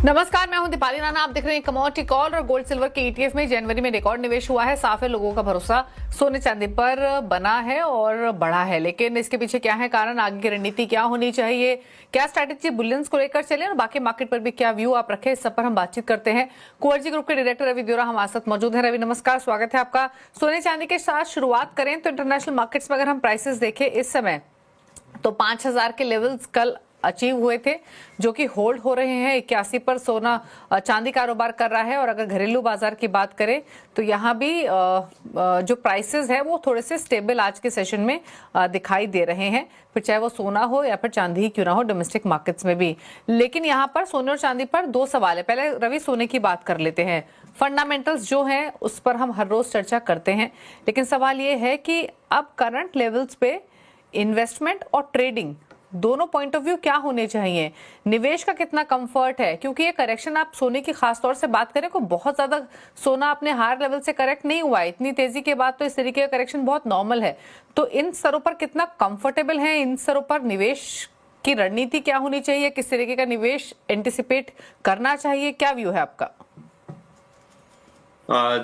नमस्कार, मैं हूं दीपाली राणा। आप देख रहे हैं कमोडिटी कॉल और गोल्ड सिल्वर के ईटीएफ में जनवरी में रिकॉर्ड निवेश हुआ है। साफ है, लोगों का भरोसा सोने चांदी पर बना है और बढ़ा है। लेकिन इसके पीछे क्या है कारण, आगे की रणनीति क्या होनी चाहिए, क्या स्ट्रैटेजी बुलियंस को लेकर चले और बाकी मार्केट पर भी क्या व्यू आप रखें, इस सब पर हम बातचीत करते हैं। कुंवर ग्रुप के डायरेक्टर रवि देओरा हमारे साथ मौजूद है। रवि नमस्कार, स्वागत है आपका। सोने चांदी के साथ शुरुआत करें तो इंटरनेशनल मार्केट्स में अगर हम प्राइसेस देखें इस समय तो 5000 के लेवल्स कल अचीव हुए थे, जो कि होल्ड हो रहे हैं। 81 पर सोना चांदी कारोबार कर रहा है। और अगर घरेलू बाजार की बात करें तो यहाँ भी जो प्राइसेस है वो थोड़े से स्टेबल आज के सेशन में दिखाई दे रहे हैं, फिर चाहे वो सोना हो या फिर चांदी ही क्यों ना हो, डोमेस्टिक मार्केट्स में भी। लेकिन यहाँ पर सोने और चांदी पर दो सवाल है। पहले रवि, सोने की बात कर लेते हैं। फंडामेंटल्स जो हैं उस पर हम हर रोज चर्चा करते हैं, लेकिन सवाल ये है कि अब करंट लेवल्स पे इन्वेस्टमेंट और ट्रेडिंग दोनों पॉइंट ऑफ व्यू क्या होने चाहिए, निवेश का कितना कंफर्ट है, क्योंकि ये करेक्शन आप सोने की खास तौर से बात करें को बहुत ज्यादा सोना अपने हायर लेवल से करेक्ट नहीं हुआ है। इतनी तेजी के बाद तो इस तरीके का करेक्शन बहुत नॉर्मल है। तो इन स्तरों पर कितना कंफर्टेबल है, इन स्तरों पर निवेश की रणनीति क्या होनी चाहिए, किस तरीके का निवेश एंटिसिपेट करना चाहिए, क्या व्यू है आपका?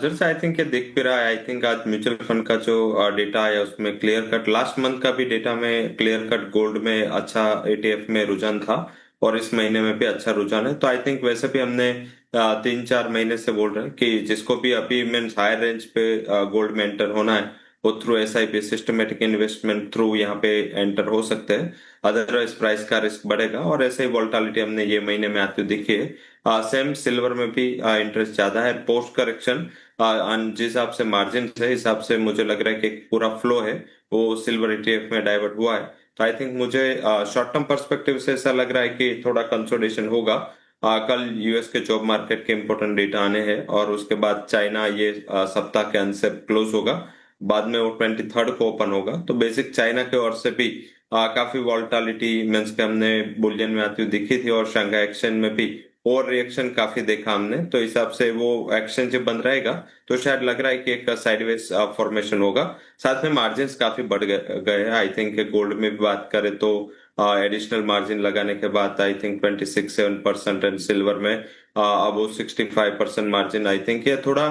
जैसे आई थिंक ये दिख भी रहा है। आई थिंक आज म्यूचुअल फंड का जो डेटा आया उसमें क्लियर कट, लास्ट मंथ का भी डेटा में क्लियर कट गोल्ड में अच्छा एटीएफ में रुझान था और इस महीने में भी अच्छा रुझान है। तो आई थिंक वैसे भी हमने 3-4 महीने से बोल रहे हैं कि जिसको भी अभी मीन्स हायर रेंज पे गोल्ड में एंटर होना है वो through SIP systematic investment through यहाँ पे एंटर हो सकते हैं। अदरवाइज प्राइस का रिस्क बढ़ेगा और ऐसे ही वोलेटिलिटी हमने ये महीने में आते हुए देखी है। सेम सिल्वर में भी इंटरेस्ट ज्यादा है पोस्ट करेक्शन। जिस हिसाब से मार्जिन है हिसाब से मुझे लग रहा है कि पूरा फ्लो है वो सिल्वर ईटीएफ में डाइवर्ट हुआ है। तो आई थिंक मुझे शॉर्ट टर्म पर्सपेक्टिव से ऐसा लग रहा है कि थोड़ा कंसोलिडेशन होगा। कल यूएस के जॉब मार्केट के इंपॉर्टेंट डेटा आने हैं और उसके बाद चाइना ये सप्ताह के अंत से क्लोज होगा, बाद में वो 23rd को ओपन होगा। तो बेसिक चाइना के ओर से भी काफी वॉलेटिलिटी मींस के हमने बुलियन में आती हुई दिखी थी और शंघाई एक्सचेंज में भी और रिएक्शन काफी देखा हमने। तो हिसाब से वो एक्सचेंज जब बंद रहेगा तो शायद लग रहा है कि एक साइडवेज फॉर्मेशन होगा। साथ में मार्जिन काफी बढ़ गए हैं। आई थिंक गोल्ड में भी बात करें तो एडिशनल मार्जिन लगाने के बाद आई थिंक 26-7% एंड सिल्वर में अब वो 65% मार्जिन। आई थिंक ये थोड़ा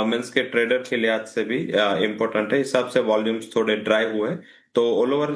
मीन्स के ट्रेडर के लिहाज से भी इम्पोर्टेंट है। हिसाब से वॉल्यूम्स थोड़े ड्राई हुए तो ऑल ओवर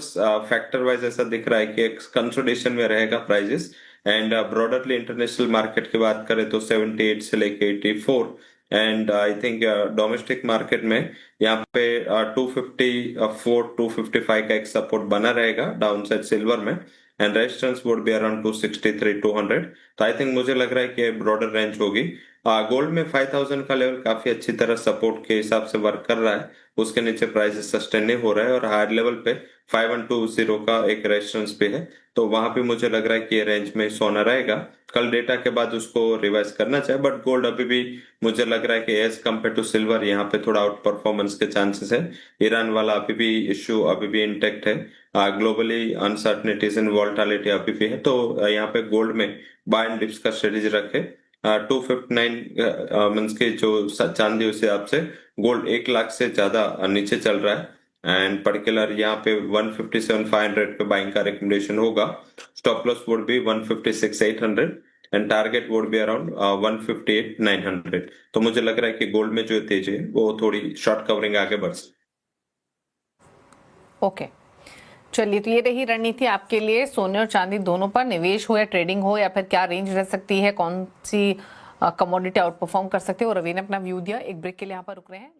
फैक्टर वाइज ऐसा दिख रहा है कि एक कंसोलिडेशन में रहेगा प्राइजेस। एंड ब्रॉडरली इंटरनेशनल मार्केट की बात करें तो 78 से लेके 84 and I think domestic market में यहाँ पे 254-255 का एक सपोर्ट बना रहेगा डाउन साइड सिल्वर में and resistance would be around 263-200। तो आई थिंक मुझे लग रहा है कि ब्रॉडर रेंज होगी। गोल्ड में 5000 का लेवल काफी अच्छी तरह सपोर्ट के हिसाब से वर्क कर रहा है, उसके नीचे प्राइसेस सस्टेन नहीं हो रहा है और हायर लेवल पे 5120 का एक रेजिस्टेंस पे है। तो वहां पे मुझे लग रहा है कि ये रेंज में सोना रहेगा। कल डेटा के बाद उसको रिवाइज करना चाहिए, बट गोल्ड अभी भी मुझे लग रहा है कि एज कम्पेयर टू सिल्वर यहाँ पे थोड़ा आउट परफॉर्मेंस के चांसेस है। ईरान वाला अभी भी इश्यू अभी भी इंटेक्ट है, ग्लोबली अनसर्टनिटीज एंड वॉलेटिलिटी अभी भी है। तो यहाँ पे गोल्ड में बाय एंड डिप्स का स्ट्रेटेजी रखे। 259 मीन्स के जो चांदी उस हिसाब से गोल्ड 1 लाख से ज्यादा नीचे चल रहा है एंड पर्टिकुलर यहाँ पे 157,500 पे बाइंग का रिकमेंडेशन होगा। Stop loss would be 156,800 and target would be around 158,900। तो मुझे लग रहा है कि गोल्ड में जो तेजी है वो थोड़ी शॉर्ट कवरिंग आगे बढ़ सकती है। ओके, चलिए, तो ये रही रणनीति आपके लिए सोने और चांदी दोनों पर, निवेश हो या ट्रेडिंग हो, या फिर क्या रेंज रह सकती है, कौन सी कमोडिटी आउट परफॉर्म कर सकते हो। रवि ने अपना व्यू दिया। एक ब्रेक के लिए यहाँ पर रुक रहे हैं।